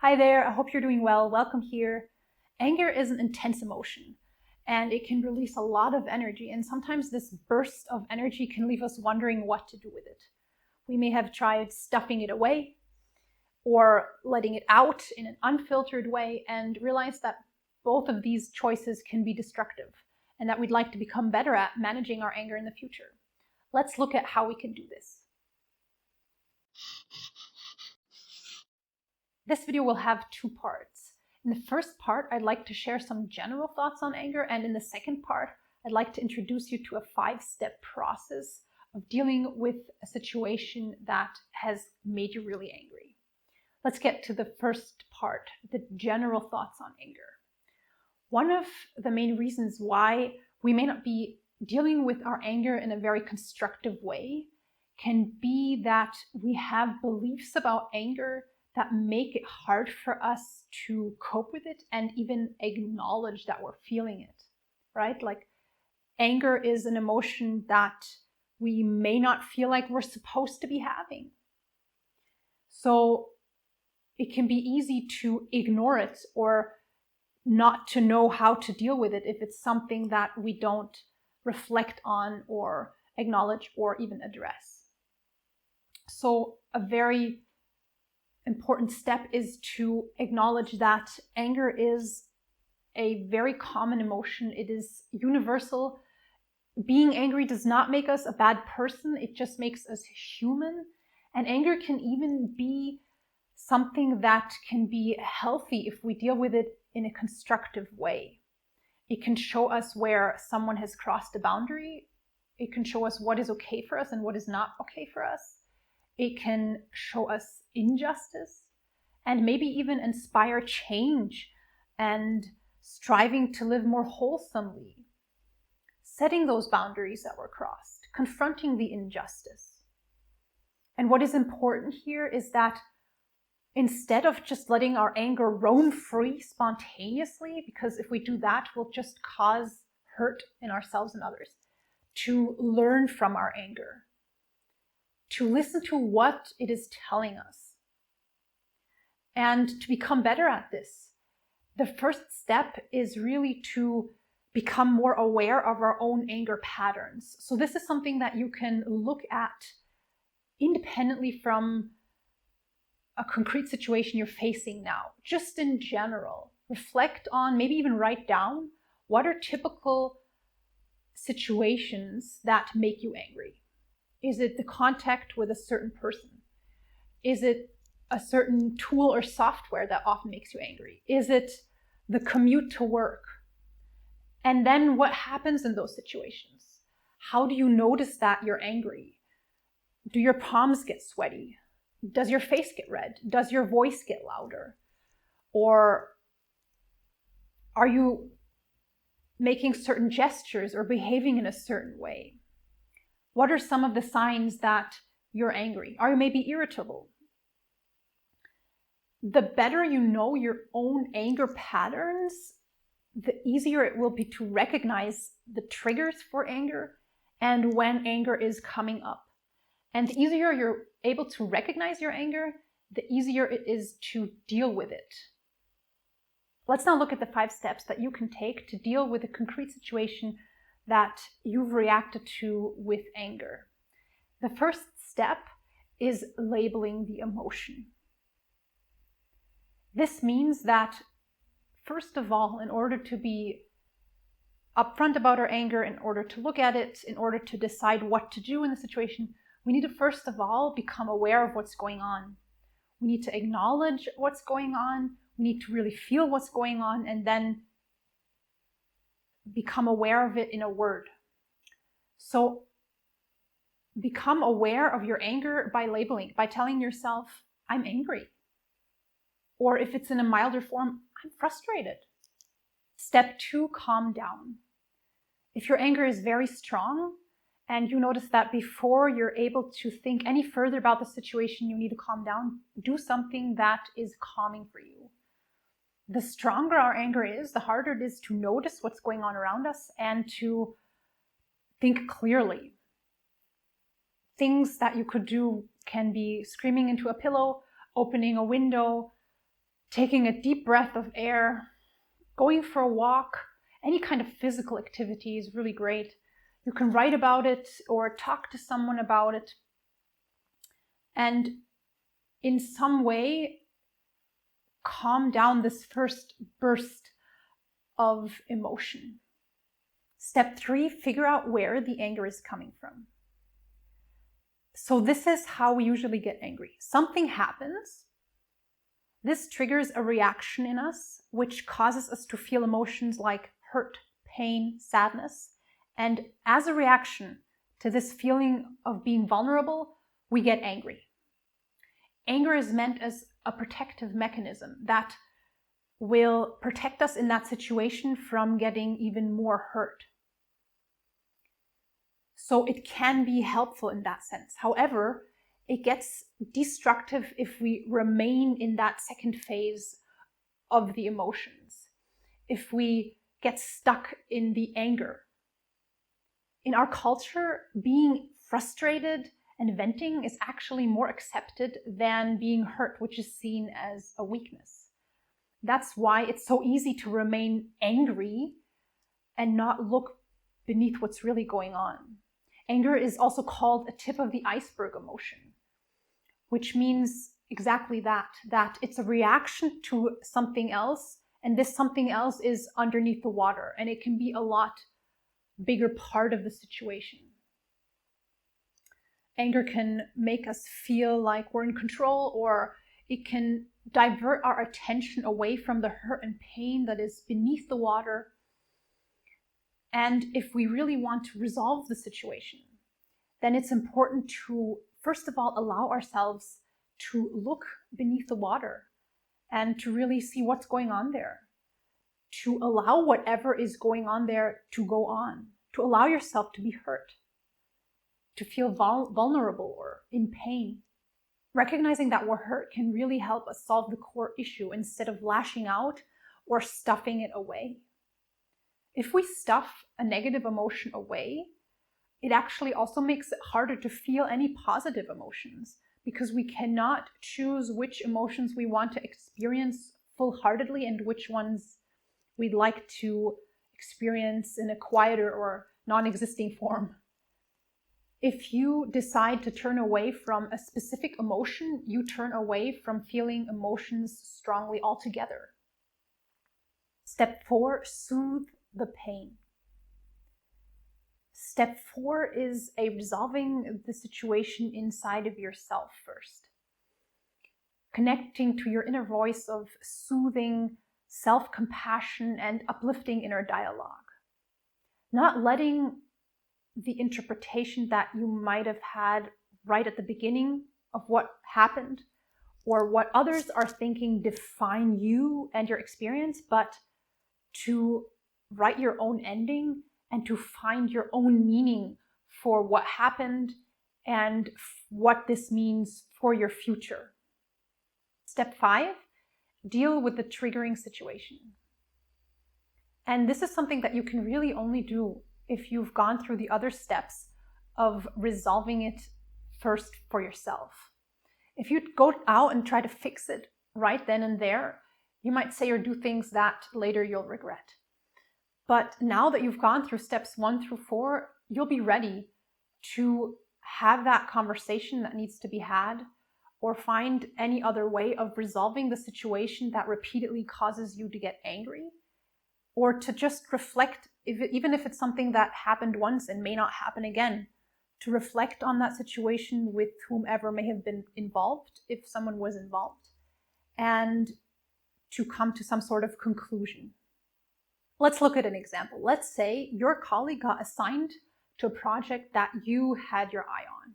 Hi there, I hope you're doing well. Welcome here. Anger is an intense emotion and it can release a lot of energy, and sometimes this burst of energy can leave us wondering what to do with it. We may have tried stuffing it away or letting it out in an unfiltered way and realize that both of these choices can be destructive and that we'd like to become better at managing our anger in the future. Let's look at how we can do this. This video will have two parts. In the first part, I'd like to share some general thoughts on anger, and in the second part, I'd like to introduce you to a 5-step process of dealing with a situation that has made you really angry. Let's get to the first part, the general thoughts on anger. One of the main reasons why we may not be dealing with our anger in a very constructive way can be that we have beliefs about anger that make it hard for us to cope with it and even acknowledge that we're feeling it, right? Like, anger is an emotion that we may not feel like we're supposed to be having. So it can be easy to ignore it or not to know how to deal with it if it's something that we don't reflect on or acknowledge or even address. So a very important step is to acknowledge that anger is a very common emotion. It is universal. Being angry does not make us a bad person. It just makes us human. And anger can even be something that can be healthy if we deal with it in a constructive way. It can show us where someone has crossed a boundary. It can show us what is okay for us and what is not okay for us. It can show us injustice and maybe even inspire change and striving to live more wholesomely, setting those boundaries that were crossed, confronting the injustice. And what is important here is that instead of just letting our anger roam free spontaneously, because if we do that, we'll just cause hurt in ourselves and others, to learn from our anger, to listen to what it is telling us, and to become better at this. The first step is really to become more aware of our own anger patterns. So this is something that you can look at independently from a concrete situation you're facing now. Just in general, reflect on, maybe even write down, what are typical situations that make you angry? Is it the contact with a certain person? Is it a certain tool or software that often makes you angry? Is it the commute to work? And then what happens in those situations? How do you notice that you're angry? Do your palms get sweaty? Does your face get red? Does your voice get louder? Or are you making certain gestures or behaving in a certain way? What are some of the signs that you're angry? Are you maybe irritable? The better you know your own anger patterns, the easier it will be to recognize the triggers for anger and when anger is coming up. And the easier you're able to recognize your anger, the easier it is to deal with it. Let's now look at the 5 steps that you can take to deal with a concrete situation that you've reacted to with anger. The first step is labeling the emotion. This means that, first of all, in order to be upfront about our anger, in order to look at it, in order to decide what to do in the situation, we need to first of all become aware of what's going on. We need to acknowledge what's going on. We need to really feel what's going on and then become aware of it in a word. So become aware of your anger by labeling, by telling yourself, I'm angry. Or if it's in a milder form, I'm frustrated. Step 2, calm down. If your anger is very strong and you notice that before you're able to think any further about the situation, you need to calm down, do something that is calming for you. The stronger our anger is, the harder it is to notice what's going on around us and to think clearly. Things that you could do can be screaming into a pillow, opening a window, taking a deep breath of air, going for a walk, any kind of physical activity is really great. You can write about it or talk to someone about it. And in some way, calm down this first burst of emotion. Step 3, figure out where the anger is coming from. So this is how we usually get angry. Something happens. This triggers a reaction in us, which causes us to feel emotions like hurt, pain, sadness. And as a reaction to this feeling of being vulnerable, we get angry. Anger is meant as a protective mechanism that will protect us in that situation from getting even more hurt. So it can be helpful in that sense. However, it gets destructive if we remain in that second phase of the emotions, if we get stuck in the anger. In our culture, being frustrated and venting is actually more accepted than being hurt, which is seen as a weakness. That's why it's so easy to remain angry and not look beneath what's really going on. Anger is also called a tip of the iceberg emotion, which means exactly that it's a reaction to something else, and this something else is underneath the water, and it can be a lot bigger part of the situation. Anger can make us feel like we're in control, or it can divert our attention away from the hurt and pain that is beneath the water. And if we really want to resolve the situation, then it's important to, first of all, allow ourselves to look beneath the water and to really see what's going on there, to allow whatever is going on there to go on, to allow yourself to be hurt, to feel vulnerable or in pain. Recognizing that we're hurt can really help us solve the core issue instead of lashing out or stuffing it away. If we stuff a negative emotion away, it actually also makes it harder to feel any positive emotions, because we cannot choose which emotions we want to experience full-heartedly and which ones we'd like to experience in a quieter or non-existing form. If you decide to turn away from a specific emotion, you turn away from feeling emotions strongly altogether. Step 4, soothe the pain. Step 4 is resolving the situation inside of yourself first. Connecting to your inner voice of soothing, self-compassion, and uplifting inner dialogue. Not letting the interpretation that you might have had right at the beginning of what happened or what others are thinking define you and your experience, but to write your own ending and to find your own meaning for what happened and what this means for your future. Step 5, deal with the triggering situation. And this is something that you can really only do if you've gone through the other steps of resolving it first for yourself. If you go out and try to fix it right then and there, you might say or do things that later you'll regret. But now that you've gone through steps 1 through 4, you'll be ready to have that conversation that needs to be had, or find any other way of resolving the situation that repeatedly causes you to get angry, or to just reflect, even if it's something that happened once and may not happen again, to reflect on that situation with whomever may have been involved, if someone was involved, and to come to some sort of conclusion. Let's look at an example. Let's say your colleague got assigned to a project that you had your eye on.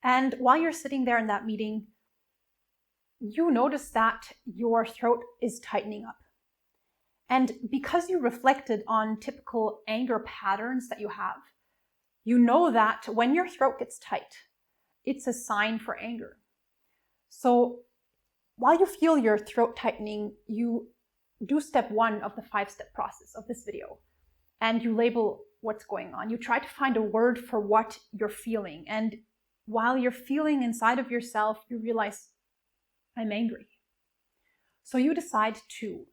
And while you're sitting there in that meeting, you notice that your throat is tightening up. And because you reflected on typical anger patterns that you have, you know that when your throat gets tight, it's a sign for anger. So while you feel your throat tightening, you do step 1 of the 5-step process of this video, and you label what's going on. You try to find a word for what you're feeling. And while you're feeling inside of yourself, you realize, I'm angry. So you decide to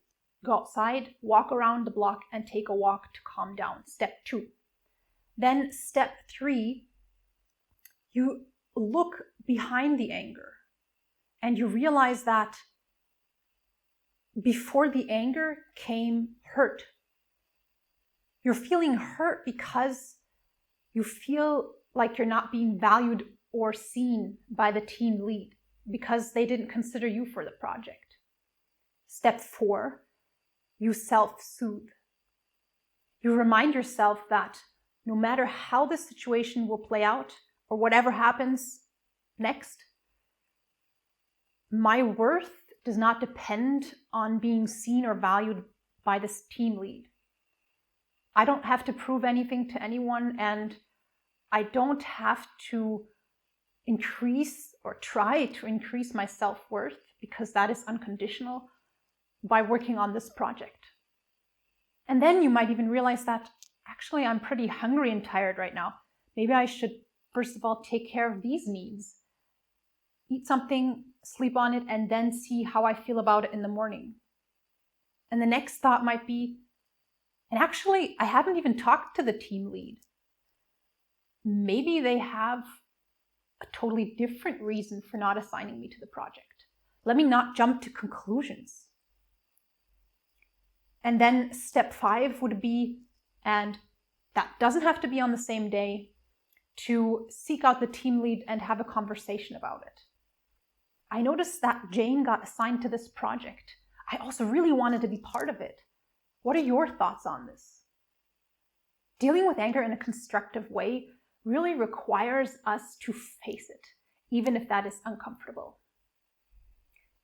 go outside, walk around the block, and take a walk to calm down. Step 2. Then step 3, you look behind the anger and you realize that before the anger came hurt. You're feeling hurt because you feel like you're not being valued or seen by the team lead because they didn't consider you for the project. Step 4, you self-soothe. You remind yourself that no matter how the situation will play out or whatever happens next, my worth does not depend on being seen or valued by this team lead. I don't have to prove anything to anyone, and I don't have to increase or try to increase my self-worth, because that is unconditional, by working on this project. And then you might even realize that actually I'm pretty hungry and tired right now. Maybe I should first of all take care of these needs. Eat something, sleep on it, and then see how I feel about it in the morning. And the next thought might be, and actually I haven't even talked to the team lead. Maybe they have a totally different reason for not assigning me to the project. Let me not jump to conclusions. And then step 5 would be, and that doesn't have to be on the same day, to seek out the team lead and have a conversation about it. I noticed that Jane got assigned to this project. I also really wanted to be part of it. What are your thoughts on this? Dealing with anger in a constructive way really requires us to face it, even if that is uncomfortable.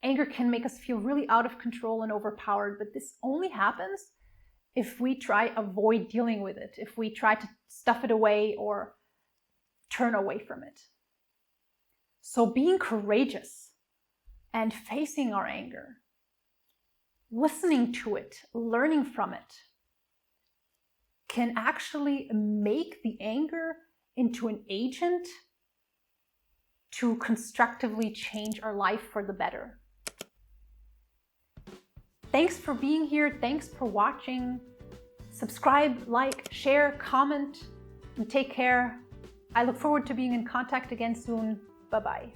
Anger can make us feel really out of control and overpowered, but this only happens if we try to avoid dealing with it, if we try to stuff it away or turn away from it. So being courageous and facing our anger, listening to it, learning from it, can actually make the anger into an agent to constructively change our life for the better. Thanks for being here. Thanks for watching. Subscribe, like, share, comment, and take care. I look forward to being in contact again soon. Bye-bye.